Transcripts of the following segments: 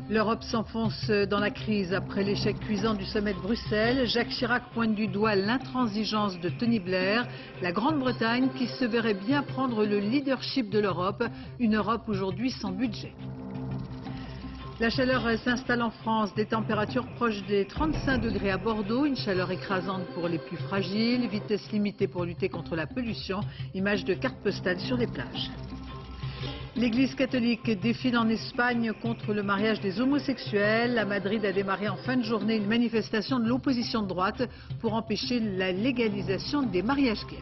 L'Europe s'enfonce dans la crise après l'échec cuisant du sommet de Bruxelles. Jacques Chirac pointe du doigt l'intransigeance de Tony Blair. La Grande-Bretagne qui se verrait bien prendre le leadership de l'Europe, une Europe aujourd'hui sans budget. La chaleur s'installe en France, des températures proches des 35 degrés à Bordeaux, une chaleur écrasante pour les plus fragiles, vitesse limitée pour lutter contre la pollution, images de cartes postales sur les plages. L'Église catholique défile en Espagne contre le mariage des homosexuels. À Madrid a démarré en fin de journée une manifestation de l'opposition de droite pour empêcher la légalisation des mariages gays.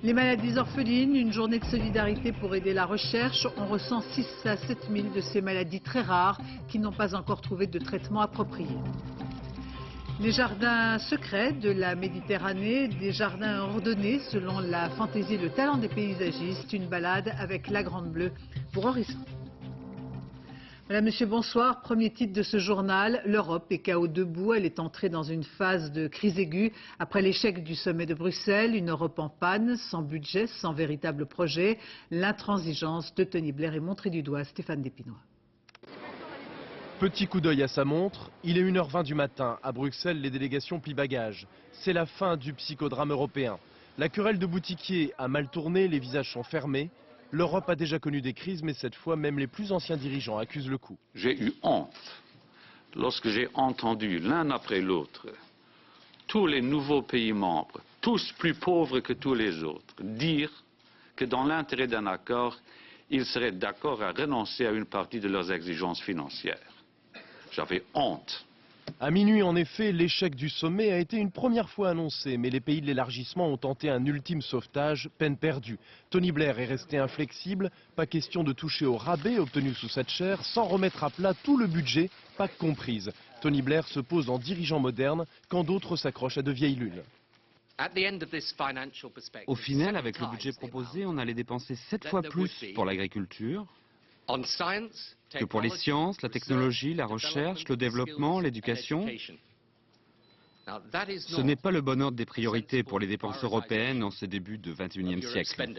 Les maladies orphelines, une journée de solidarité pour aider la recherche. On ressent 6 à 7 000 de ces maladies très rares qui n'ont pas encore trouvé de traitement approprié. Les jardins secrets de la Méditerranée, des jardins ordonnés selon la fantaisie et le talent des paysagistes. Une balade avec la Grande Bleue pour Horizon. Madame, Monsieur, bonsoir. Premier titre de ce journal, l'Europe est KO debout. Elle est entrée dans une phase de crise aiguë après l'échec du sommet de Bruxelles. Une Europe en panne, sans budget, sans véritable projet. L'intransigeance de Tony Blair est montrée du doigt. Stéphane Despinois. Petit coup d'œil à sa montre, il est 1h20 du matin. À Bruxelles, les délégations plient bagages. C'est la fin du psychodrame européen. La querelle de boutiquiers a mal tourné, les visages sont fermés. L'Europe a déjà connu des crises, mais cette fois, même les plus anciens dirigeants accusent le coup. J'ai eu honte lorsque j'ai entendu l'un après l'autre tous les nouveaux pays membres, tous plus pauvres que tous les autres, dire que dans l'intérêt d'un accord, ils seraient d'accord à renoncer à une partie de leurs exigences financières. J'avais honte. À minuit, en effet, l'échec du sommet a été une première fois annoncé, mais les pays de l'élargissement ont tenté un ultime sauvetage, peine perdue. Tony Blair est resté inflexible, pas question de toucher au rabais obtenu sous Thatcher, sans remettre à plat tout le budget, Pâques comprise. Tony Blair se pose en dirigeant moderne, quand d'autres s'accrochent à de vieilles lunes. Au final, avec le budget proposé, on allait dépenser 7 fois plus pour l'agriculture que pour les sciences, la technologie, la recherche, le développement, l'éducation. Ce n'est pas le bon ordre des priorités pour les dépenses européennes en ce début de 21e siècle.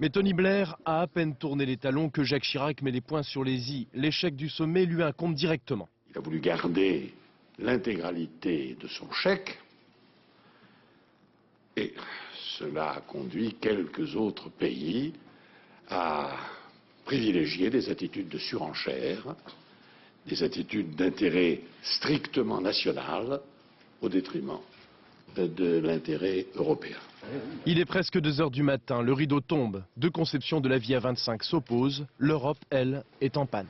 Mais Tony Blair a à peine tourné les talons que Jacques Chirac met les points sur les i. L'échec du sommet lui incombe directement. Il a voulu garder l'intégralité de son chèque et cela a conduit quelques autres pays à privilégier des attitudes de surenchère, des attitudes d'intérêt strictement national au détriment de l'intérêt européen. Il est presque 2 heures du matin, le rideau tombe. Deux conceptions de la vie à 25 s'opposent. L'Europe, elle, est en panne.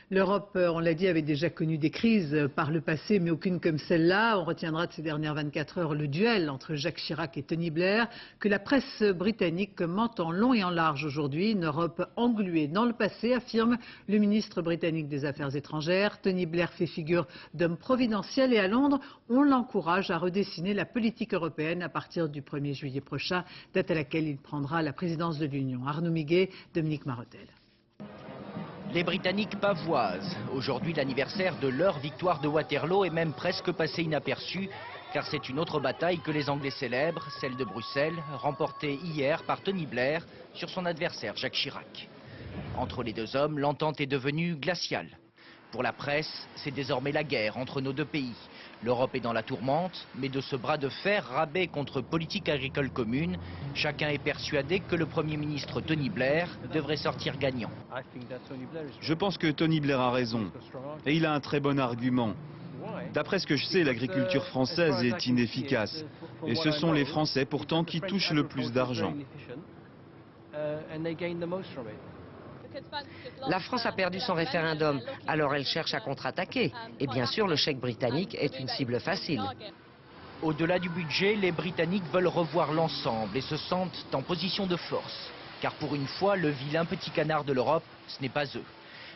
L'Europe, on l'a dit, avait déjà connu des crises par le passé, mais aucune comme celle-là. On retiendra de ces dernières 24 heures le duel entre Jacques Chirac et Tony Blair, que la presse britannique commente en long et en large aujourd'hui. Une Europe engluée dans le passé, affirme le ministre britannique des Affaires étrangères. Tony Blair fait figure d'homme providentiel et à Londres, on l'encourage à redessiner la politique européenne à partir du 1er juillet prochain, date à laquelle il prendra la présidence de l'Union. Arnaud Miguet, Dominique Marotel. Les Britanniques pavoisent. Aujourd'hui, l'anniversaire de leur victoire de Waterloo est même presque passé inaperçu, car c'est une autre bataille que les Anglais célèbrent, celle de Bruxelles, remportée hier par Tony Blair sur son adversaire Jacques Chirac. Entre les deux hommes, l'entente est devenue glaciale. Pour la presse, c'est désormais la guerre entre nos deux pays. L'Europe est dans la tourmente, mais de ce bras de fer rabais contre politique agricole commune, chacun est persuadé que le Premier ministre Tony Blair devrait sortir gagnant. Je pense que Tony Blair a raison, et il a un très bon argument. D'après ce que je sais, l'agriculture française est inefficace, et ce sont les Français pourtant qui touchent le plus d'argent. La France a perdu son référendum, alors elle cherche à contre-attaquer. Et bien sûr, le chèque britannique est une cible facile. Au-delà du budget, les Britanniques veulent revoir l'ensemble et se sentent en position de force. Car pour une fois, le vilain petit canard de l'Europe, ce n'est pas eux.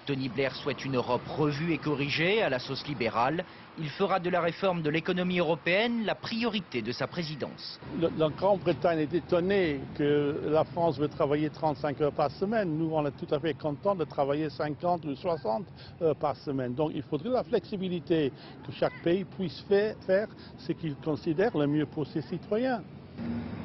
Tony Blair souhaite une Europe revue et corrigée à la sauce libérale. Il fera de la réforme de l'économie européenne la priorité de sa présidence. La Grande-Bretagne est étonnée que la France veut travailler 35 heures par semaine. Nous, on est tout à fait contents de travailler 50 ou 60 heures par semaine. Donc il faudrait la flexibilité, que chaque pays puisse faire ce qu'il considère le mieux pour ses citoyens.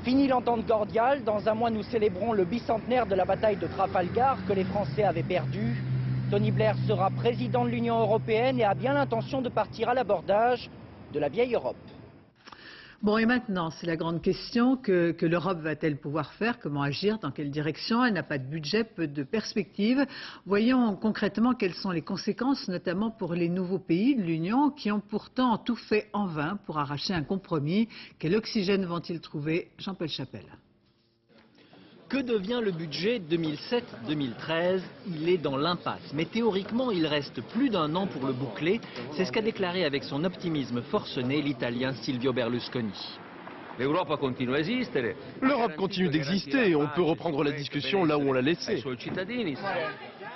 Fini l'entente cordiale. Dans un mois, nous célébrons le bicentenaire de la bataille de Trafalgar que les Français avaient perdue. Tony Blair sera président de l'Union européenne et a bien l'intention de partir à l'abordage de la vieille Europe. Bon, et maintenant, c'est la grande question, que l'Europe va-t-elle pouvoir faire? Comment agir? Dans quelle direction? Elle n'a pas de budget, peu de perspectives. Voyons concrètement quelles sont les conséquences, notamment pour les nouveaux pays de l'Union qui ont pourtant tout fait en vain pour arracher un compromis. Quel oxygène vont-ils trouver? Jean-Paul Chapelle. Que devient le budget 2007-2013? Il est dans l'impasse. Mais théoriquement, il reste plus d'un an pour le boucler. C'est ce qu'a déclaré avec son optimisme forcené l'Italien Silvio Berlusconi. L'Europe continue d'exister et on peut reprendre la discussion là où on l'a laissée.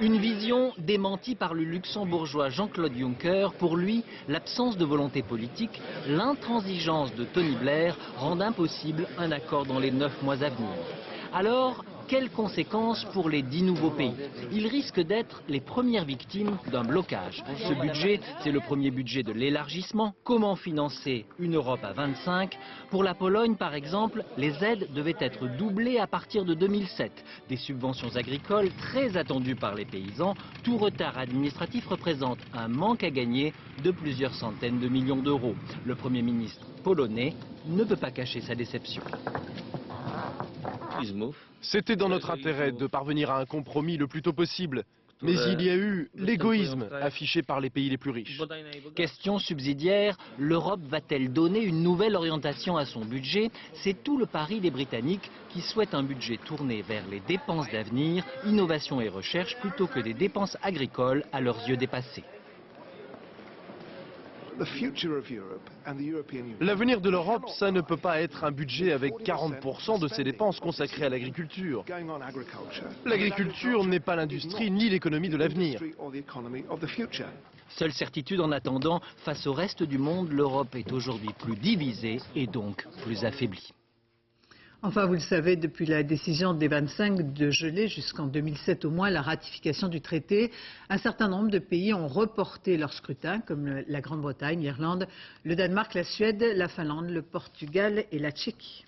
Une vision démentie par le luxembourgeois Jean-Claude Juncker. Pour lui, l'absence de volonté politique, l'intransigeance de Tony Blair rendent impossible un accord dans les 9 mois à venir. Alors, quelles conséquences pour les 10 nouveaux pays? Ils risquent d'être les premières victimes d'un blocage. Ce budget, c'est le premier budget de l'élargissement. Comment financer une Europe à 25? Pour la Pologne, par exemple, les aides devaient être doublées à partir de 2007. Des subventions agricoles très attendues par les paysans. Tout retard administratif représente un manque à gagner de plusieurs centaines de millions d'euros. Le Premier ministre polonais ne peut pas cacher sa déception. C'était dans notre intérêt de parvenir à un compromis le plus tôt possible. Mais il y a eu l'égoïsme affiché par les pays les plus riches. Question subsidiaire, l'Europe va-t-elle donner une nouvelle orientation à son budget? C'est tout le pari des Britanniques qui souhaitent un budget tourné vers les dépenses d'avenir, innovation et recherche, plutôt que des dépenses agricoles à leurs yeux dépassées. L'avenir de l'Europe, ça ne peut pas être un budget avec 40% de ses dépenses consacrées à l'agriculture. L'agriculture n'est pas l'industrie ni l'économie de l'avenir. Seule certitude en attendant, face au reste du monde, l'Europe est aujourd'hui plus divisée et donc plus affaiblie. Enfin, vous le savez, depuis la décision des 25 de geler jusqu'en 2007 au moins la ratification du traité, un certain nombre de pays ont reporté leur scrutin, comme la Grande-Bretagne, l'Irlande, le Danemark, la Suède, la Finlande, le Portugal et la Tchéquie.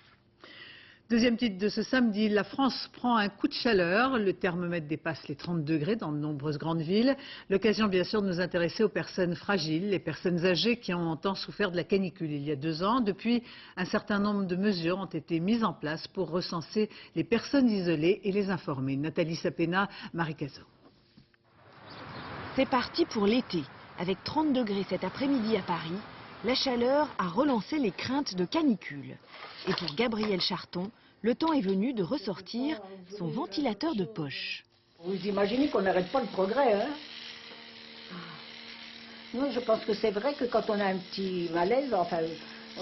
Deuxième titre de ce samedi, la France prend un coup de chaleur. Le thermomètre dépasse les 30 degrés dans de nombreuses grandes villes. L'occasion bien sûr de nous intéresser aux personnes fragiles, les personnes âgées qui ont tant souffert de la canicule il y a 2 ans. Depuis, un certain nombre de mesures ont été mises en place pour recenser les personnes isolées et les informer. Nathalie Sapena, Marie Cazot. C'est parti pour l'été. Avec 30 degrés cet après-midi à Paris, la chaleur a relancé les craintes de canicule. Et pour Gabriel Charton, le temps est venu de ressortir son ventilateur de poche. Vous imaginez qu'on n'arrête pas le progrès, hein? Non, je pense que c'est vrai que quand on a un petit malaise, enfin,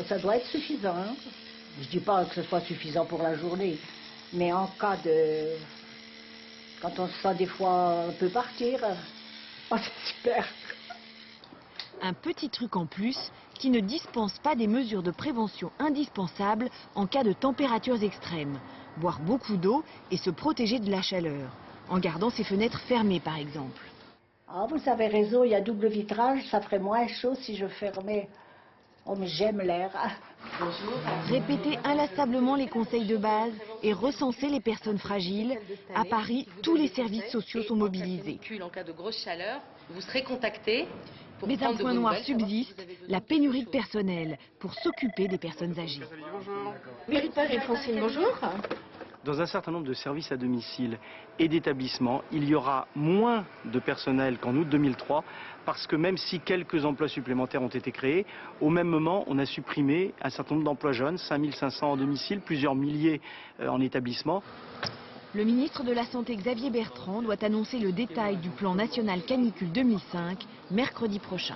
ça doit être suffisant. Hein? Je ne dis pas que ce soit suffisant pour la journée, mais en cas de... Quand on se sent des fois un peu partir, oh, c'est super. Un petit truc en plus qui ne dispense pas des mesures de prévention indispensables en cas de températures extrêmes. Boire beaucoup d'eau et se protéger de la chaleur, en gardant ses fenêtres fermées par exemple. Ah, vous avez raison, il y a double vitrage, ça ferait moins chaud si je fermais. Oh, mais j'aime l'air. Répétez inlassablement les conseils de base et recensez les personnes fragiles. À Paris, tous les services sociaux sont mobilisés. En cas de grosse chaleur, vous serez contacté. Mais un point noir subsiste, la pénurie de personnel pour s'occuper des personnes âgées. Méritage et Francine, bonjour. Dans un certain nombre de services à domicile et d'établissements, il y aura moins de personnel qu'en août 2003 parce que même si quelques emplois supplémentaires ont été créés, au même moment, on a supprimé un certain nombre d'emplois jeunes, 5500 en domicile, plusieurs milliers en établissement. Le ministre de la Santé Xavier Bertrand doit annoncer le détail du plan national canicule 2005 mercredi prochain.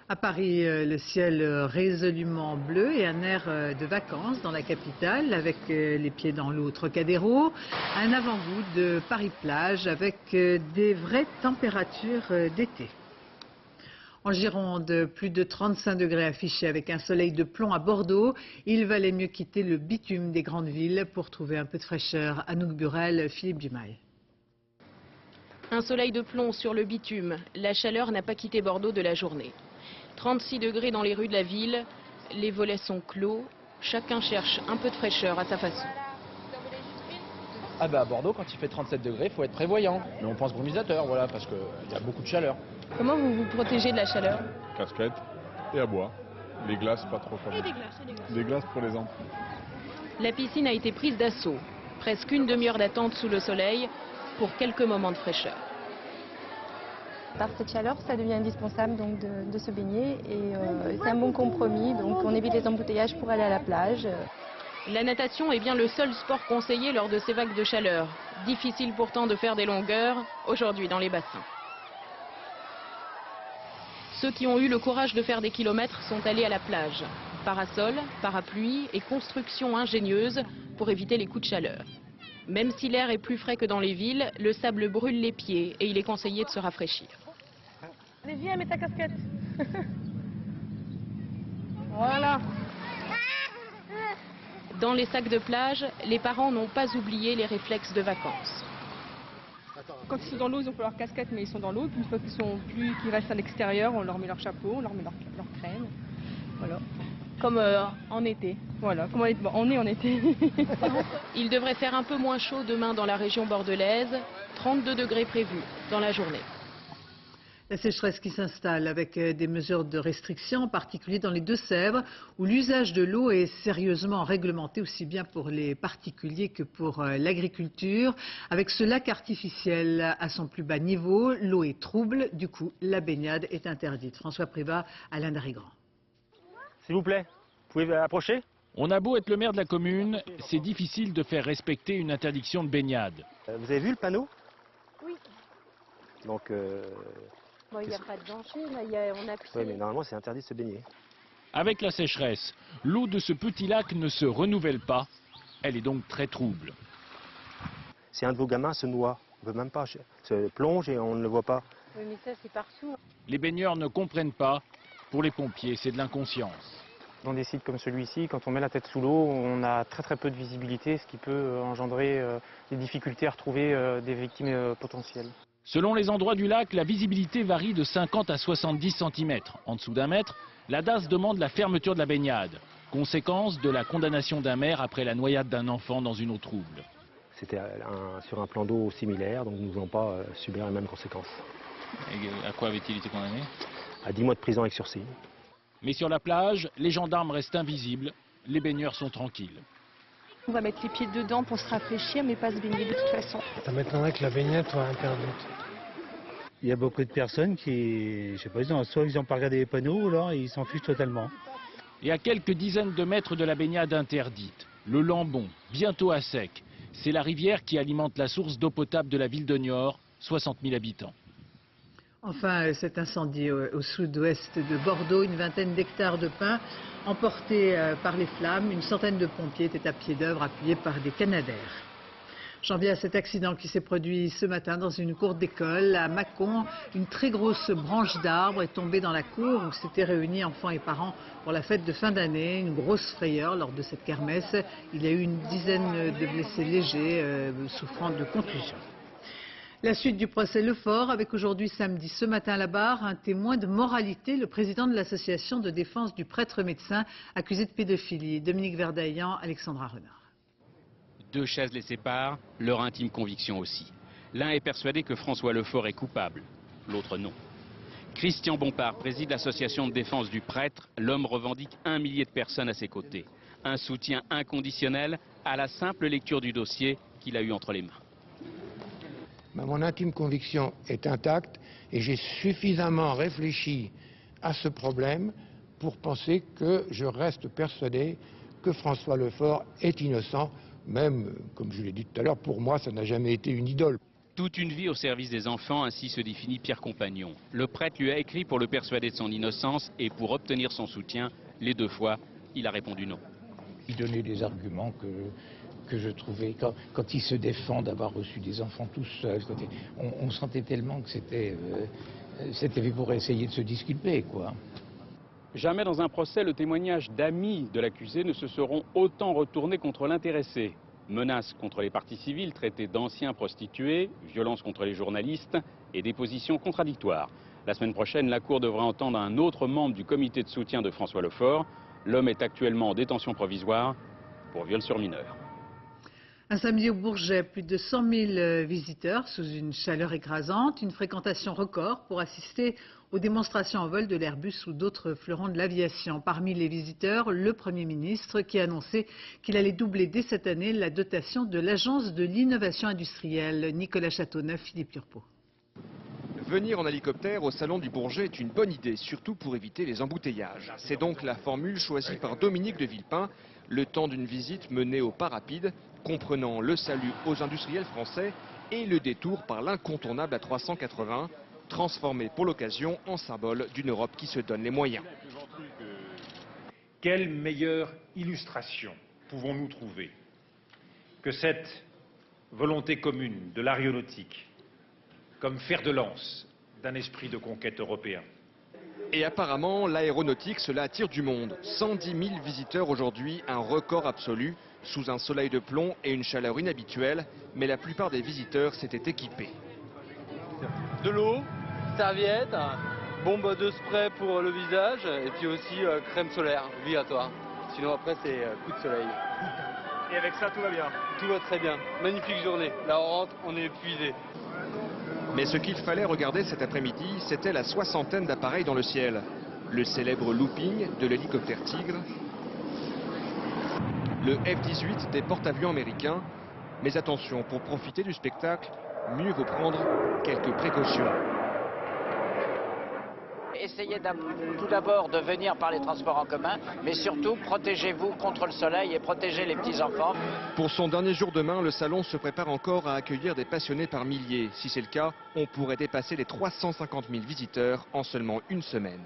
À Paris, le ciel résolument bleu et un air de vacances dans la capitale avec les pieds dans l'eau Trocadéro. Un avant-goût de Paris-Plage avec des vraies températures d'été. En Gironde, plus de 35 degrés affichés avec un soleil de plomb à Bordeaux. Il valait mieux quitter le bitume des grandes villes pour trouver un peu de fraîcheur. Anouk Burel, Philippe Dumail. Un soleil de plomb sur le bitume. La chaleur n'a pas quitté Bordeaux de la journée. 36 degrés dans les rues de la ville. Les volets sont clos. chacun cherche un peu de fraîcheur à sa façon. Ah bah à Bordeaux, quand il fait 37 degrés, il faut être prévoyant. Mais on pense brumisateur, voilà, parce qu'il y a beaucoup de chaleur. Comment vous vous protégez de la chaleur? Casquette et à bois. Les glaces, pas trop comme. Et des glaces. Des glaces pour les enfants. La piscine a été prise d'assaut. Presque une demi-heure d'attente sous le soleil pour quelques moments de fraîcheur. Par cette chaleur, ça devient indispensable donc de se baigner et c'est un bon compromis. Donc on évite les embouteillages pour aller à la plage. La natation est bien le seul sport conseillé lors de ces vagues de chaleur. Difficile pourtant de faire des longueurs aujourd'hui dans les bassins. Ceux qui ont eu le courage de faire des kilomètres sont allés à la plage. Parasol, parapluie et construction ingénieuse pour éviter les coups de chaleur. Même si l'air est plus frais que dans les villes, le sable brûle les pieds et il est conseillé de se rafraîchir. Allez, viens, mets ta casquette. Voilà. Dans les sacs de plage, les parents n'ont pas oublié les réflexes de vacances. Quand ils sont dans l'eau, ils ont pas leur casquette, mais ils sont dans l'eau. Une fois qu'ils restent à l'extérieur, on leur met leur chapeau, on leur met leur crème. Voilà. Comme en été. Voilà, comme on est en été. Il devrait faire un peu moins chaud demain dans la région bordelaise. 32 degrés prévus dans la journée. La sécheresse qui s'installe avec des mesures de restriction, en particulier dans les Deux-Sèvres, où l'usage de l'eau est sérieusement réglementé, aussi bien pour les particuliers que pour l'agriculture. Avec ce lac artificiel à son plus bas niveau, l'eau est trouble, du coup la baignade est interdite. François Privat, Alain Darigrand. S'il vous plaît, vous pouvez approcher? On a beau être le maire de la commune, c'est difficile de faire respecter une interdiction de baignade. Vous avez vu le panneau? Oui. Donc... Bon, il n'y a pas de danger, là, on appuie. Oui, mais normalement, c'est interdit de se baigner. Avec la sécheresse, l'eau de ce petit lac ne se renouvelle pas. Elle est donc très trouble. Si un de vos gamins se noie, on ne veut même pas, se plonge et on ne le voit pas. Oui, mais ça, c'est partout. Les baigneurs ne comprennent pas. Pour les pompiers, c'est de l'inconscience. Dans des sites comme celui-ci, quand on met la tête sous l'eau, on a très peu de visibilité, ce qui peut engendrer des difficultés à retrouver des victimes potentielles. Selon les endroits du lac, la visibilité varie de 50 à 70 cm. En dessous d'un mètre, la DAS demande la fermeture de la baignade. Conséquence de la condamnation d'un maire après la noyade d'un enfant dans une eau trouble. C'était sur un plan d'eau similaire, donc nous n'allons pas subir les mêmes conséquences. Et à quoi avait-il été condamné? À 10 mois de prison avec sursis. Mais sur la plage, les gendarmes restent invisibles, les baigneurs sont tranquilles. On va mettre les pieds dedans pour se rafraîchir, mais pas se baigner de toute façon. Ça m'étonnerait que la baignade soit interdite. Il y a beaucoup de personnes qui, je sais pas, soit ils n'ont pas regardé les panneaux, ou alors ils s'en fichent totalement. Et à quelques dizaines de mètres de la baignade interdite, le Lambon, bientôt à sec. C'est la rivière qui alimente la source d'eau potable de la ville de Niort, 60 000 habitants. Enfin, cet incendie au sud-ouest de Bordeaux, une vingtaine d'hectares de pins emportés par les flammes. Une centaine de pompiers étaient à pied d'œuvre, appuyés par des canadaires. J'en viens à cet accident qui s'est produit ce matin dans une cour d'école à Mâcon. Une très grosse branche d'arbre est tombée dans la cour où s'étaient réunis enfants et parents pour la fête de fin d'année. Une grosse frayeur lors de cette kermesse. Il y a eu une dizaine de blessés légers souffrant de contusions. La suite du procès Lefort avec aujourd'hui samedi ce matin à la barre un témoin de moralité, le président de l'association de défense du prêtre médecin accusé de pédophilie. Dominique Verdaillan, Alexandra Renard. Deux chaises les séparent, leur intime conviction aussi. L'un est persuadé que François Lefort est coupable, l'autre non. Christian Bompard préside l'association de défense du prêtre. L'homme revendique 1 millier de personnes à ses côtés. Un soutien inconditionnel à la simple lecture du dossier qu'il a eu entre les mains. Mon intime conviction est intacte et j'ai suffisamment réfléchi à ce problème pour penser que je reste persuadé que François Lefort est innocent, même, comme je l'ai dit tout à l'heure, pour moi ça n'a jamais été une idole. Toute une vie au service des enfants, ainsi se définit Pierre Compagnon. Le prêtre lui a écrit pour le persuader de son innocence et pour obtenir son soutien. Les 2 fois, il a répondu non. Il donnait des arguments que je trouvais, quand il se défend d'avoir reçu des enfants tout seul, on sentait tellement que c'était fait pour essayer de se disculper, quoi. Jamais dans un procès, le témoignage d'amis de l'accusé ne se seront autant retournés contre l'intéressé. Menaces contre les parties civiles traitées d'anciens prostitués, violences contre les journalistes et des positions contradictoires. La semaine prochaine, la Cour devra entendre un autre membre du comité de soutien de François Lefort. L'homme est actuellement en détention provisoire pour viol sur mineur. Un samedi au Bourget, plus de 100 000 visiteurs sous une chaleur écrasante, une fréquentation record pour assister aux démonstrations en vol de l'Airbus ou d'autres fleurons de l'aviation. Parmi les visiteurs, le Premier ministre qui a annoncé qu'il allait doubler dès cette année la dotation de l'Agence de l'innovation industrielle. Nicolas Châteauneuf, Philippe Turpot. Venir en hélicoptère au Salon du Bourget est une bonne idée, surtout pour éviter les embouteillages. C'est donc la formule choisie par Dominique de Villepin, le temps d'une visite menée au pas rapide, comprenant le salut aux industriels français et le détour par l'incontournable A380, transformé pour l'occasion en symbole d'une Europe qui se donne les moyens. Quelle meilleure illustration pouvons-nous trouver que cette volonté commune de l'aéronautique comme fer de lance d'un esprit de conquête européen? Et apparemment, l'aéronautique, cela attire du monde. 110 000 visiteurs aujourd'hui, un record absolu, sous un soleil de plomb et une chaleur inhabituelle, mais la plupart des visiteurs s'étaient équipés. De l'eau, serviette, bombe de spray pour le visage et puis aussi crème solaire obligatoire. Sinon après c'est coup de soleil. Et avec ça tout va bien? Tout va très bien. Magnifique journée. Là on rentre, on est épuisé. Mais ce qu'il fallait regarder cet après-midi, c'était la soixantaine d'appareils dans le ciel. Le célèbre looping de l'hélicoptère Tigre, le F-18 des porte-avions américains. Mais attention, pour profiter du spectacle, mieux vaut prendre quelques précautions. Essayez tout d'abord de venir par les transports en commun, mais surtout protégez-vous contre le soleil et protégez les petits-enfants. Pour son dernier jour demain, le salon se prépare encore à accueillir des passionnés par milliers. Si c'est le cas, on pourrait dépasser les 350 000 visiteurs en seulement une semaine.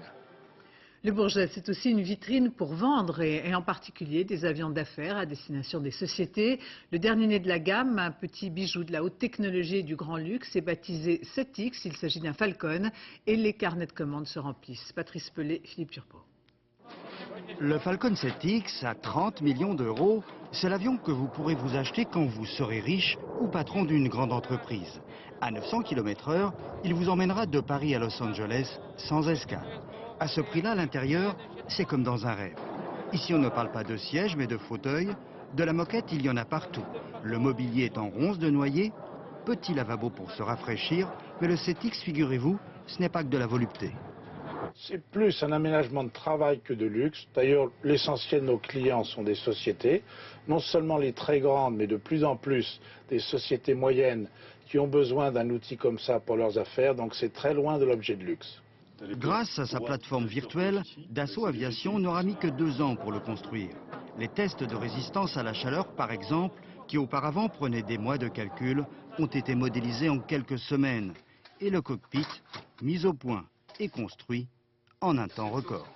Le Bourget, c'est aussi une vitrine pour vendre et en particulier des avions d'affaires à destination des sociétés. Le dernier né de la gamme, un petit bijou de la haute technologie et du grand luxe, est baptisé 7X. Il s'agit d'un Falcon et les carnets de commandes se remplissent. Patrice Pellet, Philippe Turpot. Le Falcon 7X à 30 millions d'euros, c'est l'avion que vous pourrez vous acheter quand vous serez riche ou patron d'une grande entreprise. À 900 km/h, il vous emmènera de Paris à Los Angeles sans escale. À ce prix-là, l'intérieur, c'est comme dans un rêve. Ici, on ne parle pas de sièges, mais de fauteuils. De la moquette, il y en a partout. Le mobilier est en ronce de noyer, petit lavabo pour se rafraîchir, mais le 7X, figurez-vous, ce n'est pas que de la volupté. C'est plus un aménagement de travail que de luxe. D'ailleurs, l'essentiel de nos clients sont des sociétés, non seulement les très grandes, mais de plus en plus des sociétés moyennes qui ont besoin d'un outil comme ça pour leurs affaires, donc c'est très loin de l'objet de luxe. Grâce à sa plateforme virtuelle, Dassault Aviation n'aura mis que 2 ans pour le construire. Les tests de résistance à la chaleur, par exemple, qui auparavant prenaient des mois de calcul, ont été modélisés en quelques semaines. Et le cockpit, mis au point et construit en un temps record.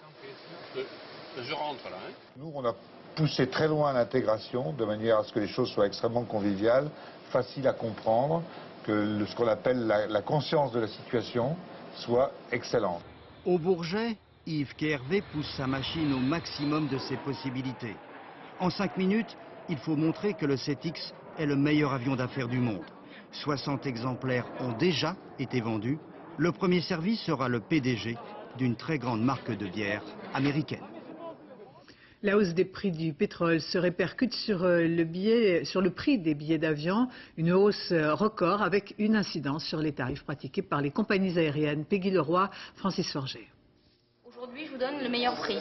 Je rentre là. Nous, on a poussé très loin l'intégration, de manière à ce que les choses soient extrêmement conviviales, faciles à comprendre, que ce qu'on appelle la conscience de la situation soit excellente. Au Bourget, Yves Kervé pousse sa machine au maximum de ses possibilités. En 5 minutes, il faut montrer que le 7X est le meilleur avion d'affaires du monde. 60 exemplaires ont déjà été vendus. Le premier servi sera le PDG d'une très grande marque de bière américaine. La hausse des prix du pétrole se répercute sur le prix des billets d'avion, une hausse record avec une incidence sur les tarifs pratiqués par les compagnies aériennes. Peggy Leroy, Francis Forger. Aujourd'hui, je vous donne le meilleur prix.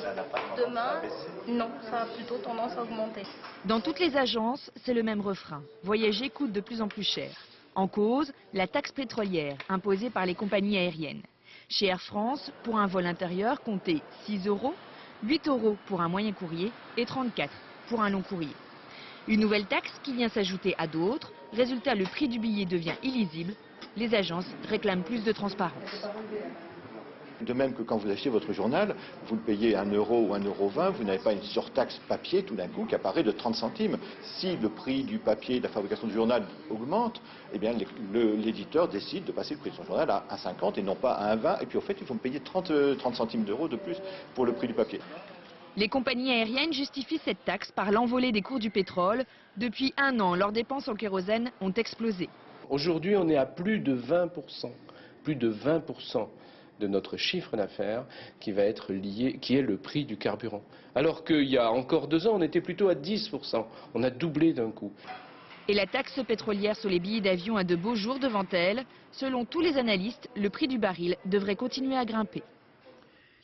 Demain, non, ça a plutôt tendance à augmenter. Dans toutes les agences, c'est le même refrain. Voyager coûte de plus en plus cher. En cause, la taxe pétrolière imposée par les compagnies aériennes. Chez Air France, pour un vol intérieur, comptez 6 €. 8 € pour un moyen courrier et 34 pour un long courrier. Une nouvelle taxe qui vient s'ajouter à d'autres. Résultat, le prix du billet devient illisible. Les agences réclament plus de transparence. De même que quand vous achetez votre journal, vous le payez 1 € ou 1,20 €, vous n'avez pas une surtaxe papier tout d'un coup qui apparaît de 30 centimes. Si le prix du papier de la fabrication du journal augmente, eh bien l'éditeur décide de passer le prix de son journal à 1,50 et non pas à 1,20 €. Et puis au fait, il faut me payer 30 centimes d'euros de plus pour le prix du papier. Les compagnies aériennes justifient cette taxe par l'envolée des cours du pétrole. Depuis 1 an, leurs dépenses en kérosène ont explosé. Aujourd'hui, on est à plus de 20%. Plus de 20% de notre chiffre d'affaires qui va être lié, qui est le prix du carburant. Alors qu'il y a encore 2 ans, on était plutôt à 10%. On a doublé d'un coup. Et la taxe pétrolière sur les billets d'avion a de beaux jours devant elle. Selon tous les analystes, le prix du baril devrait continuer à grimper.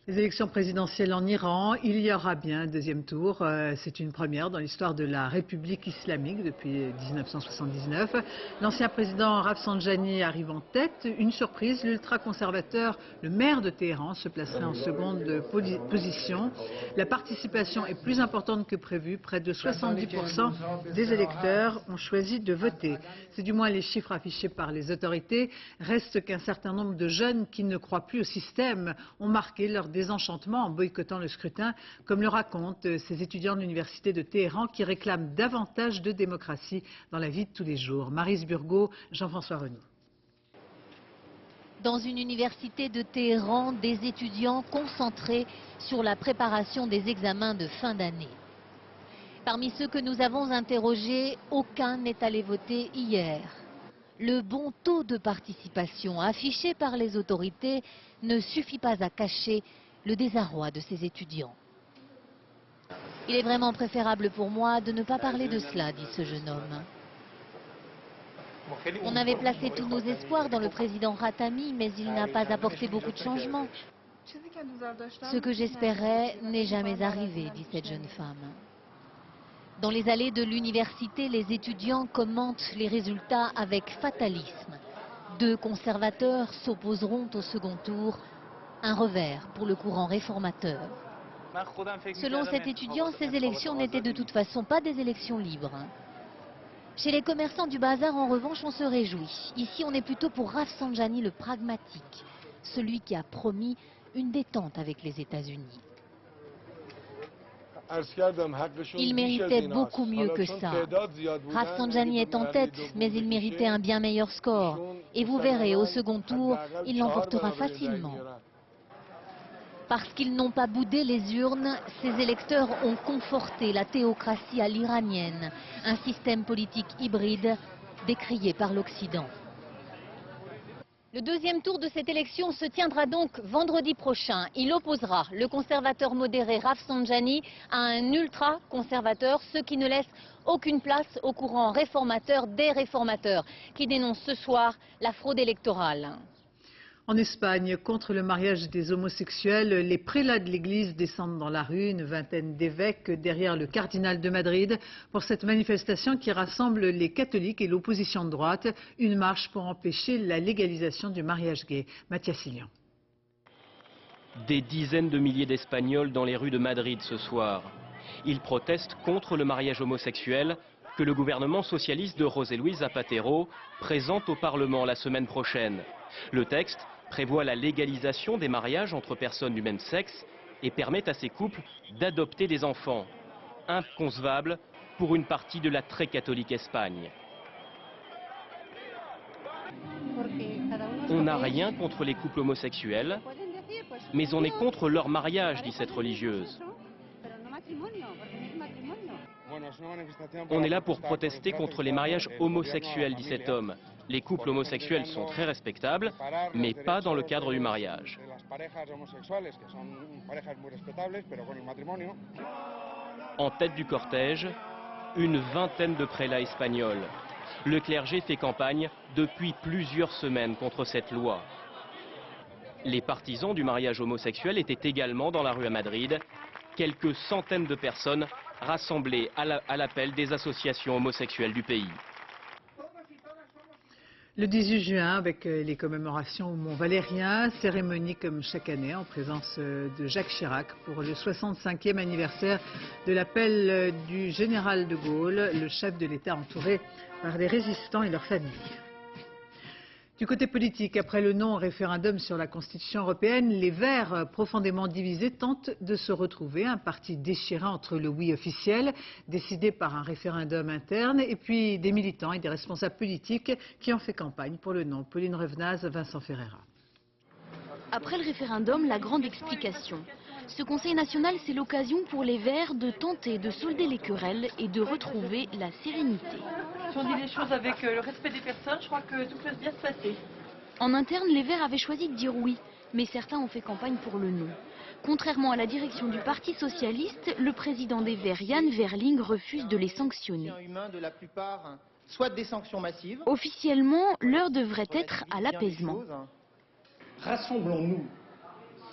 Les élections présidentielles en Iran, il y aura bien un deuxième tour. C'est une première dans l'histoire de la République islamique depuis 1979. L'ancien président Rafsanjani arrive en tête. Une surprise, l'ultra-conservateur, le maire de Téhéran, se placerait en seconde position. La participation est plus importante que prévu. Près de 70% des électeurs ont choisi de voter. C'est du moins les chiffres affichés par les autorités. Reste qu'un certain nombre de jeunes qui ne croient plus au système ont marqué leur désenchantement en boycottant le scrutin, comme le racontent ces étudiants de l'université de Téhéran qui réclament davantage de démocratie dans la vie de tous les jours. Maryse Burgot, Jean-François Renaud. Dans une université de Téhéran, des étudiants concentrés sur la préparation des examens de fin d'année. Parmi ceux que nous avons interrogés, aucun n'est allé voter hier. Le bon taux de participation affiché par les autorités ne suffit pas à cacher le désarroi de ces étudiants. Il est vraiment préférable pour moi de ne pas parler de cela, dit ce jeune homme. On avait placé tous nos espoirs dans le président Khatami, mais il n'a pas apporté beaucoup de changements. Ce que j'espérais n'est jamais arrivé, dit cette jeune femme. Dans les allées de l'université, les étudiants commentent les résultats avec fatalisme. 2 conservateurs s'opposeront au second tour, un revers pour le courant réformateur. Selon cet étudiant, ces élections n'étaient de toute façon pas des élections libres. Chez les commerçants du bazar, en revanche, on se réjouit. Ici, on est plutôt pour Rafsanjani le pragmatique, celui qui a promis une détente avec les États-Unis. Il méritait beaucoup mieux que ça. Rafsanjani est en tête, mais il méritait un bien meilleur score. Et vous verrez, au second tour, il l'emportera facilement. Parce qu'ils n'ont pas boudé les urnes, ces électeurs ont conforté la théocratie à l'iranienne, un système politique hybride décrié par l'Occident. Le deuxième tour de cette élection se tiendra donc vendredi prochain. Il opposera le conservateur modéré Rafsanjani à un ultra-conservateur, ce qui ne laisse aucune place au courant réformateur des réformateurs, qui dénonce ce soir la fraude électorale. En Espagne, contre le mariage des homosexuels, les prélats de l'église descendent dans la rue, une vingtaine d'évêques derrière le cardinal de Madrid, pour cette manifestation qui rassemble les catholiques et l'opposition de droite, une marche pour empêcher la légalisation du mariage gay. Mathias Silian. Des dizaines de milliers d'Espagnols dans les rues de Madrid ce soir. Ils protestent contre le mariage homosexuel que le gouvernement socialiste de José Luis Zapatero présente au Parlement la semaine prochaine. Le texte prévoit la légalisation des mariages entre personnes du même sexe et permet à ces couples d'adopter des enfants. Inconcevable pour une partie de la très catholique Espagne. On n'a rien contre les couples homosexuels, mais on est contre leur mariage, dit cette religieuse. On est là pour protester contre les mariages homosexuels, dit cet homme. Les couples homosexuels sont très respectables, mais pas dans le cadre du mariage. En tête du cortège, une vingtaine de prélats espagnols. Le clergé fait campagne depuis plusieurs semaines contre cette loi. Les partisans du mariage homosexuel étaient également dans la rue à Madrid. Quelques centaines de personnes rassemblées à l'appel des associations homosexuelles du pays. Le 18 juin, avec les commémorations au Mont-Valérien, cérémonie comme chaque année en présence de Jacques Chirac pour le 65e anniversaire de l'appel du général de Gaulle, le chef de l'État entouré par des résistants et leurs familles. Du côté politique, après le non-référendum sur la Constitution européenne, les Verts, profondément divisés, tentent de se retrouver. Un parti déchiré entre le oui officiel, décidé par un référendum interne, et puis des militants et des responsables politiques qui ont fait campagne pour le non. Pauline Revenaz, Vincent Ferreira. Après le référendum, la grande explication. Ce Conseil national, c'est l'occasion pour les Verts de tenter de solder les querelles et de retrouver la sérénité. Si on dit les choses avec le respect des personnes, je crois que tout peut bien se passer. En interne, les Verts avaient choisi de dire oui. Mais certains ont fait campagne pour le non. Contrairement à la direction du Parti socialiste, le président des Verts, Jan Verling, refuse de les sanctionner. Soit des sanctions massives. Officiellement, l'heure devrait être à l'apaisement. Rassemblons-nous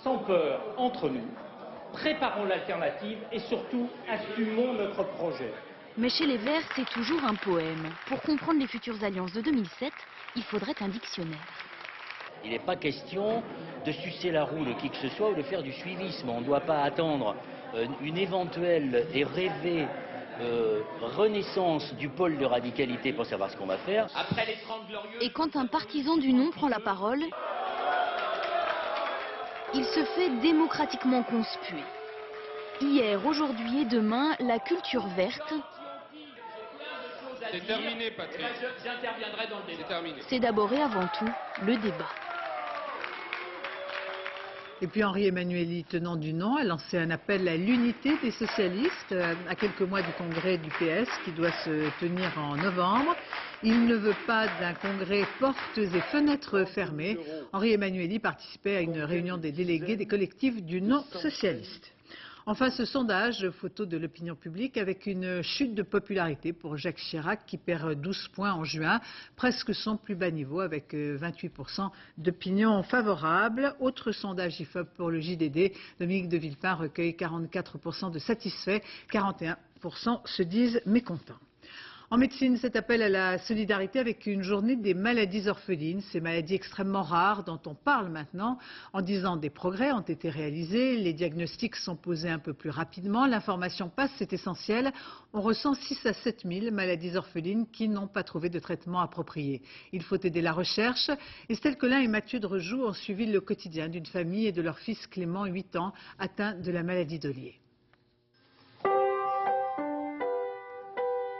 sans peur entre nous, préparons l'alternative et surtout assumons notre projet. Mais chez les Verts, c'est toujours un poème. Pour comprendre les futures alliances de 2007, il faudrait un dictionnaire. Il n'est pas question de sucer la roue de qui que ce soit ou de faire du suivisme. On ne doit pas attendre une éventuelle et rêvée renaissance du pôle de radicalité pour savoir ce qu'on va faire. Après les 30 glorieux... Et quand un partisan du non prend la parole, il se fait démocratiquement conspuer. Hier, aujourd'hui et demain, la culture verte... C'est terminé, Patrick. J'interviendrai dans le débat. C'est terminé. C'est d'abord et avant tout le débat. Et puis Henri Emmanuelli, tenant du non, a lancé un appel à l'unité des socialistes à quelques mois du congrès du PS qui doit se tenir en novembre. Il ne veut pas d'un congrès portes et fenêtres fermées. Henri Emmanuelli participait à une réunion des délégués des collectifs du non socialiste. Enfin, ce sondage, photo de l'opinion publique, avec une chute de popularité pour Jacques Chirac qui perd 12 points en juin, presque son plus bas niveau avec 28% d'opinion favorable. Autre sondage IFOP pour le JDD, Dominique de Villepin recueille 44% de satisfaits, 41% se disent mécontents. En médecine, cet appel à la solidarité avec une journée des maladies orphelines, ces maladies extrêmement rares dont on parle maintenant, en disant des progrès ont été réalisés, les diagnostics sont posés un peu plus rapidement, l'information passe, c'est essentiel. On ressent 6 à 7 000 maladies orphelines qui n'ont pas trouvé de traitement approprié. Il faut aider la recherche. Estelle Collin et Mathieu Drejoux ont suivi le quotidien d'une famille et de leur fils Clément, 8 ans, atteint de la maladie d'Ollier.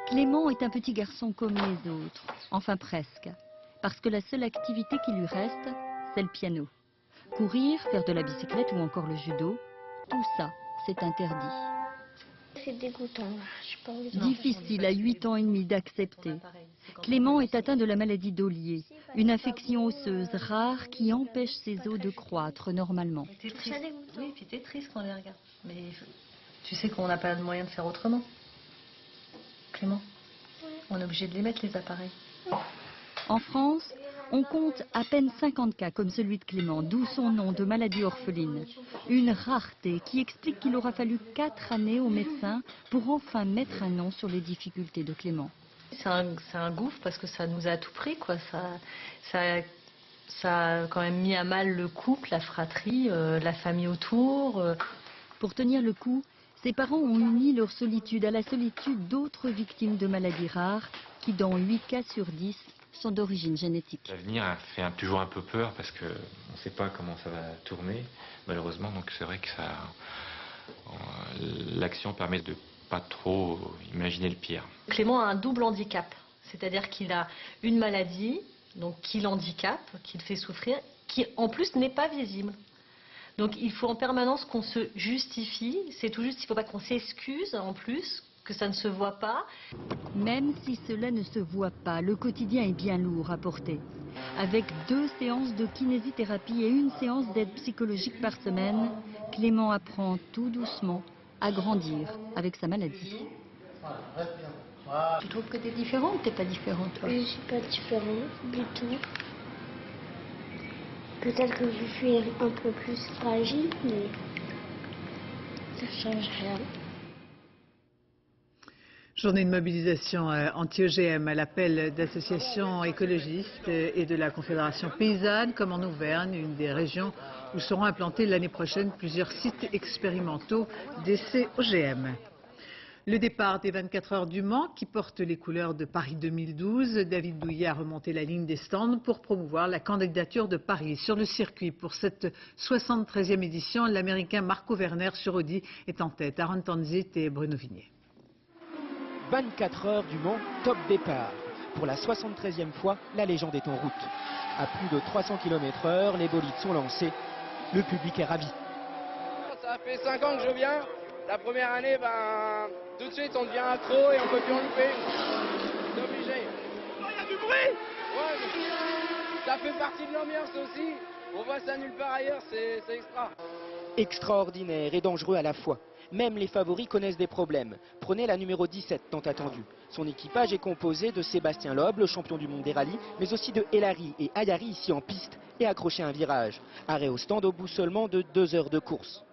Clément est un petit garçon comme les autres, enfin presque, parce que la seule activité qui lui reste, c'est le piano. Courir, faire de la bicyclette ou encore le judo, tout ça, c'est interdit. C'est dégoûtant, je pas envie de... Difficile à 8 ans et demi d'accepter. Clément est atteint de la maladie d'Ollier, une infection osseuse rare qui empêche ses os de croître normalement. Oui, puis t'es triste quand on les regarde. Mais tu sais qu'on n'a pas de moyen de faire autrement. Clément, on est obligé de les mettre, les appareils. En France, on compte à peine 50 cas comme celui de Clément, d'où son nom de maladie orpheline. Une rareté qui explique qu'il aura fallu 4 années au médecin pour enfin mettre un nom sur les difficultés de Clément. C'est un gouffre parce que ça nous a à tout pris, quoi. Ça a quand même mis à mal le couple, la fratrie, la famille autour. Pour tenir le coup, ses parents ont uni leur solitude à la solitude d'autres victimes de maladies rares qui, dans 8 cas sur 10, sont d'origine génétique. L'avenir fait toujours un peu peur parce qu'on ne sait pas comment ça va tourner, malheureusement. Donc c'est vrai que l'action permet de pas trop imaginer le pire. Clément a un double handicap, c'est-à-dire qu'il a une maladie donc, qui l'handicape, qui le fait souffrir, qui en plus n'est pas visible. Donc il faut en permanence qu'on se justifie, c'est tout juste, il ne faut pas qu'on s'excuse en plus, que ça ne se voit pas. Même si cela ne se voit pas, le quotidien est bien lourd à porter. Avec 2 séances de kinésithérapie et 1 séance d'aide psychologique par semaine, Clément apprend tout doucement à grandir avec sa maladie. Tu trouves que tu es différente ou tu n'es pas différente, toi? Je ne suis pas différente du tout. Peut-être que je suis un peu plus fragile, mais ça ne change rien. Journée de mobilisation anti-OGM à l'appel d'associations écologistes et de la Confédération paysanne, comme en Auvergne, une des régions où seront implantés l'année prochaine plusieurs sites expérimentaux d'essais OGM. Le départ des 24 heures du Mans, qui porte les couleurs de Paris 2012, David Douillet a remonté la ligne des stands pour promouvoir la candidature de Paris. Sur le circuit, pour cette 73e édition, l'Américain Marco Werner sur Audi est en tête. Aaron Tanzit et Bruno Vignier. 24 heures du Mans, top départ. Pour la 73e fois, la légende est en route. À plus de 300 km/h, les bolides sont lancés. Le public est ravi. Ça fait 5 ans que je viens. La première année, tout de suite, on devient accro et on peut plus en louper. C'est obligé. Oh, il y a du bruit. Ouais, ça fait partie de l'ambiance aussi. On voit ça nulle part ailleurs, c'est extra. Extraordinaire et dangereux à la fois. Même les favoris connaissent des problèmes. Prenez la numéro 17 tant attendue. Son équipage est composé de Sébastien Loeb, le champion du monde des rallyes, mais aussi de Elari et Ayari ici en piste et accroché à un virage. Arrêt au stand au bout seulement de 2 heures de course.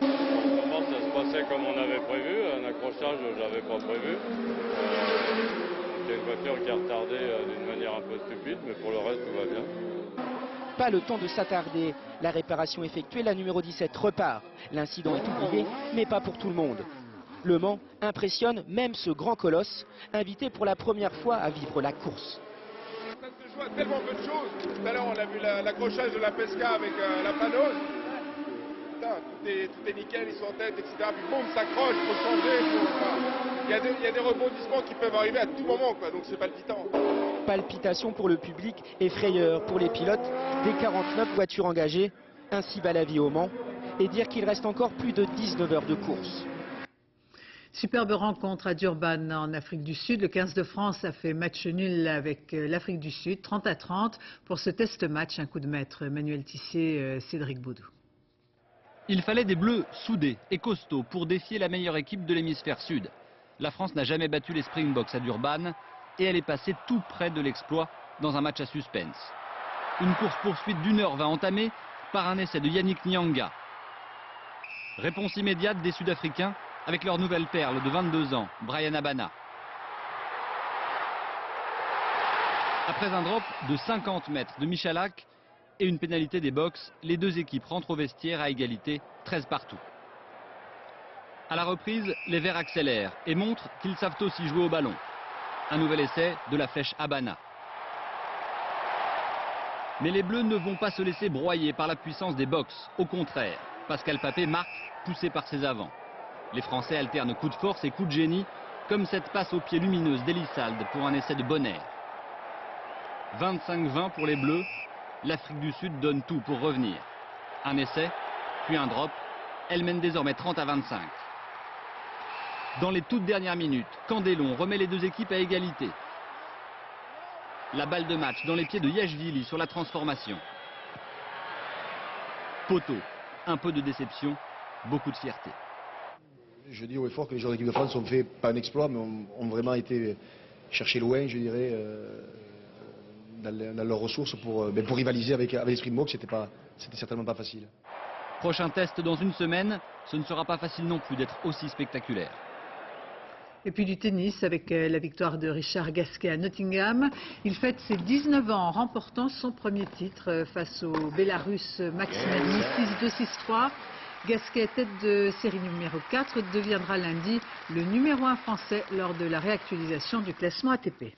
Comment ça se passait comme on avait prévu, un accrochage je n'avais pas prévu. C'était une voiture qui a retardé d'une manière un peu stupide, mais pour le reste tout va bien. Pas le temps de s'attarder. La réparation effectuée, la numéro 17 repart. L'incident est oublié, mais pas pour tout le monde. Le Mans impressionne même ce grand colosse, invité pour la première fois à vivre la course. Ça se joue à tellement peu de choses. Tout à l'heure, on a vu l'accrochage de la Pesca avec la panose. Tout est nickel, ils sont en tête, etc. Puis boum, s'accroche, il faut changer. Il y a des rebondissements qui peuvent arriver à tout moment, quoi, donc c'est palpitant. Palpitation pour le public et frayeur pour les pilotes. Des 49 voitures engagées, ainsi va la vie au Mans. Et dire qu'il reste encore plus de 19 heures de course. Superbe rencontre à Durban en Afrique du Sud. Le 15 de France a fait match nul avec l'Afrique du Sud, 30-30. Pour ce test match, un coup de maître. Manuel Tissier, Cédric Baudou. Il fallait des Bleus soudés et costauds pour défier la meilleure équipe de l'hémisphère sud. La France n'a jamais battu les Springboks à Durban et elle est passée tout près de l'exploit dans un match à suspense. Une course-poursuite d'1h20 entamée par un essai de Yannick Nyanga. Réponse immédiate des Sud-Africains avec leur nouvelle perle de 22 ans, Bryan Habana. Après un drop de 50 mètres de Michalak et une pénalité des Boks, les deux équipes rentrent au vestiaire à égalité, 13 partout. À la reprise, les Verts accélèrent et montrent qu'ils savent aussi jouer au ballon. Un nouvel essai de la flèche Habana. Mais les Bleus ne vont pas se laisser broyer par la puissance des Boks. Au contraire, Pascal Papé marque, poussé par ses avants. Les Français alternent coups de force et coups de génie, comme cette passe au pied lumineuse d'Elissalde pour un essai de Bonner. 25-20 pour les Bleus. L'Afrique du Sud donne tout pour revenir. Un essai, puis un drop. Elle mène désormais 30-25. Dans les toutes dernières minutes, Candelon remet les deux équipes à égalité. La balle de match dans les pieds de Yashvili sur la transformation. Poteau, un peu de déception, beaucoup de fierté. Je dis haut et fort que les joueurs de l'équipe de France ont fait, pas un exploit, mais ont vraiment été chercher loin, je dirais, dans leurs ressources pour rivaliser avec les Springboks. C'était certainement pas facile. Prochain test dans une semaine, ce ne sera pas facile non plus d'être aussi spectaculaire. Et puis du tennis avec la victoire de Richard Gasquet à Nottingham. Il fête ses 19 ans en remportant son premier titre face au Bélarus Max Homa, 6-2, 6-3. Gasquet, tête de série numéro 4, deviendra lundi le numéro 1 français lors de la réactualisation du classement ATP.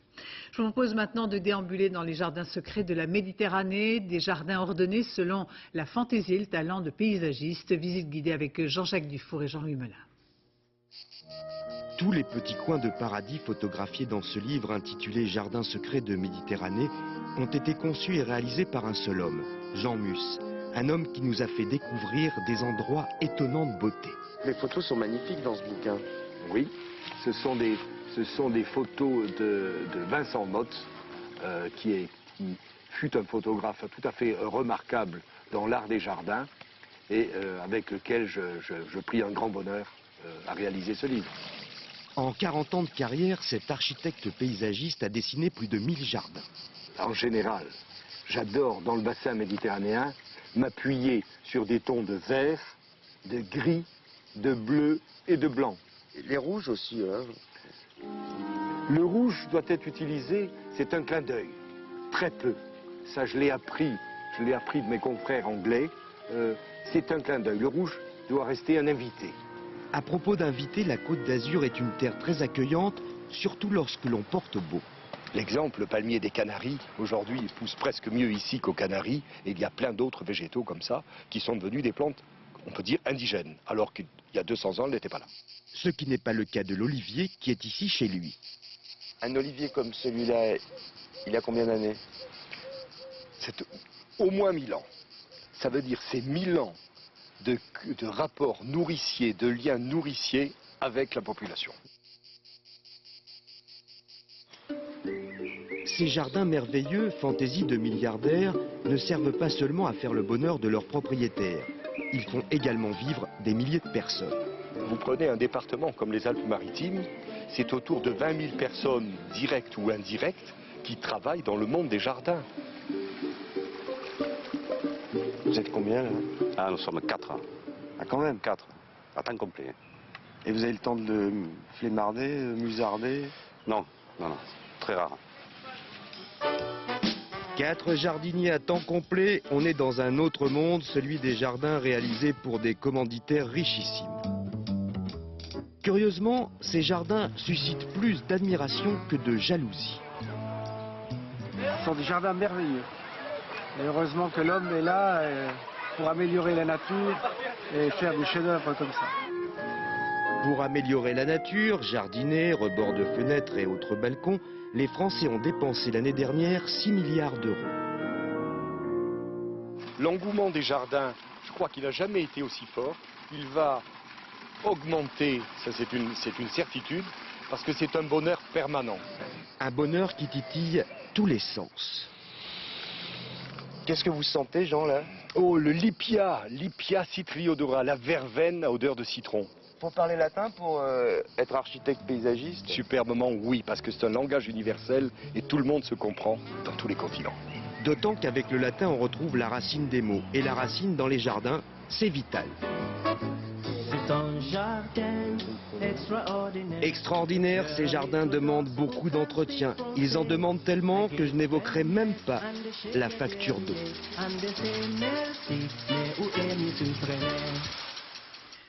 Je vous propose maintenant de déambuler dans les jardins secrets de la Méditerranée, des jardins ordonnés selon la fantaisie et le talent de paysagistes. Visite guidée avec Jean-Jacques Dufour et Jean-Louis Melin. Tous les petits coins de paradis photographiés dans ce livre intitulé Jardins secrets de Méditerranée ont été conçus et réalisés par un seul homme, Jean Mus. Un homme qui nous a fait découvrir des endroits étonnants de beauté. Les photos sont magnifiques dans ce bouquin. Oui, ce sont des photos de Vincent Mott, qui fut un photographe tout à fait remarquable dans l'art des jardins et avec lequel je pris un grand bonheur à réaliser ce livre. En 40 ans de carrière, cet architecte paysagiste a dessiné plus de 1000 jardins. En général, j'adore dans le bassin méditerranéen m'appuyer sur des tons de vert, de gris, de bleu et de blanc. Les rouges aussi, hein. Le rouge doit être utilisé, c'est un clin d'œil, très peu. Ça, je l'ai appris de mes confrères anglais. C'est un clin d'œil. Le rouge doit rester un invité. À propos d'invités, la Côte d'Azur est une terre très accueillante, surtout lorsque l'on porte beau. L'exemple, le palmier des Canaries, aujourd'hui, il pousse presque mieux ici qu'aux Canaries. Et il y a plein d'autres végétaux comme ça, qui sont devenus des plantes, on peut dire, indigènes, alors qu'il y a 200 ans, elles n'étaient pas là. Ce qui n'est pas le cas de l'olivier, qui est ici chez lui. Un olivier comme celui-là, il a combien d'années? C'est au moins 1000 ans. Ça veut dire c'est 1000 ans de rapports nourriciers, de liens nourriciers avec la population. Ces jardins merveilleux, fantaisie de milliardaires, ne servent pas seulement à faire le bonheur de leurs propriétaires. Ils font également vivre des milliers de personnes. Vous prenez un département comme les Alpes-Maritimes, c'est autour de 20 000 personnes directes ou indirectes qui travaillent dans le monde des jardins. Vous êtes combien là? Ah, nous sommes 4. Ah quand même? 4, à temps complet. Et vous avez le temps de flémarder, musarder? Non, non, non, très rare. 4 jardiniers à temps complet, on est dans un autre monde, celui des jardins réalisés pour des commanditaires richissimes. Curieusement, ces jardins suscitent plus d'admiration que de jalousie. Ce sont des jardins merveilleux. Et heureusement que l'homme est là pour améliorer la nature et faire des chefs-d'œuvre comme ça. Pour améliorer la nature, jardiner, rebords de fenêtres et autres balcons, les Français ont dépensé l'année dernière 6 milliards d'euros. L'engouement des jardins, je crois qu'il n'a jamais été aussi fort. Il va augmenter, ça c'est une certitude, parce que c'est un bonheur permanent. Un bonheur qui titille tous les sens. Qu'est-ce que vous sentez, Jean, là? Oh, le Lipia citriodora, la verveine à odeur de citron. Faut parler latin pour être architecte paysagiste? Superbement, oui, parce que c'est un langage universel et tout le monde se comprend dans tous les continents. D'autant qu'avec le latin, on retrouve la racine des mots. Et la racine, dans les jardins, c'est vital. C'est un jardin extraordinaire. Extraordinaire, ces jardins demandent beaucoup d'entretien. Ils en demandent tellement que je n'évoquerai même pas la facture d'eau.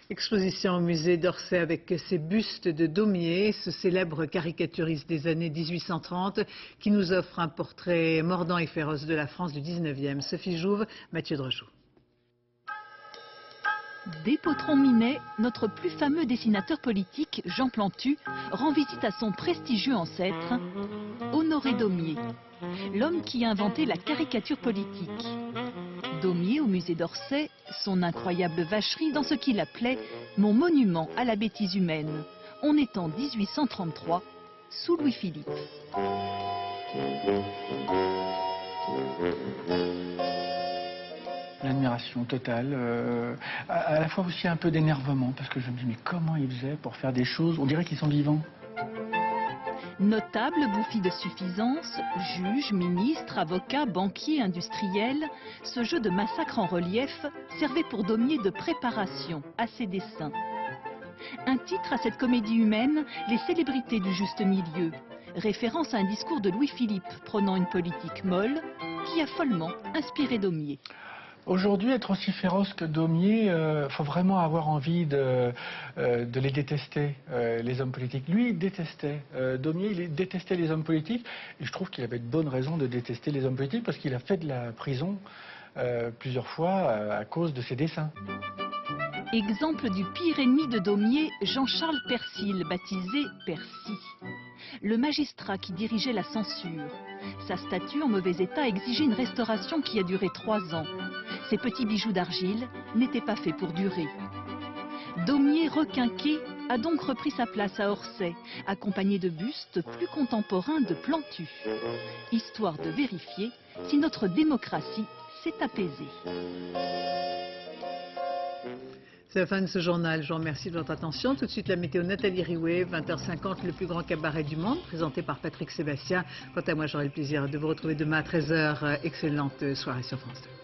Exposition au musée d'Orsay avec ses bustes de Daumier, ce célèbre caricaturiste des années 1830 qui nous offre un portrait mordant et féroce de la France du 19e. Sophie Jouve, Mathieu Drejoux. Dès Potron-Minet, notre plus fameux dessinateur politique, Jean Plantu, rend visite à son prestigieux ancêtre, Honoré Daumier, l'homme qui a inventé la caricature politique. Daumier, au musée d'Orsay, son incroyable vacherie dans ce qu'il appelait « mon monument à la bêtise humaine ». On est en 1833, sous Louis-Philippe. L'admiration totale, à la fois aussi un peu d'énervement, parce que je me dis mais comment ils faisaient pour faire des choses, on dirait qu'ils sont vivants. Notable, bouffi de suffisance, juge, ministre, avocat, banquier, industriel, ce jeu de massacre en relief servait pour Daumier de préparation à ses dessins. Un titre à cette comédie humaine, les célébrités du juste milieu, référence à un discours de Louis-Philippe prônant une politique molle qui a follement inspiré Daumier. Aujourd'hui, être aussi féroce que Daumier, faut vraiment avoir envie de les détester, les hommes politiques. Lui, il détestait. Daumier, il détestait les hommes politiques. Et je trouve qu'il avait de bonnes raisons de détester les hommes politiques parce qu'il a fait de la prison plusieurs fois à cause de ses dessins. Exemple du pire ennemi de Daumier, Jean-Charles Persil, baptisé Percy. Le magistrat qui dirigeait la censure. Sa statue en mauvais état exigeait une restauration qui a duré 3 ans. Ces petits bijoux d'argile n'étaient pas faits pour durer. Daumier requinqué a donc repris sa place à Orsay, accompagné de bustes plus contemporains de Plantu. Histoire de vérifier si notre démocratie s'est apaisée. C'est la fin de ce journal. Je vous remercie de votre attention. Tout de suite, la météo Nathalie Riouet, 20h50, le plus grand cabaret du monde, présenté par Patrick Sébastien. Quant à moi, j'aurai le plaisir de vous retrouver demain à 13h. Excellente soirée sur France 2.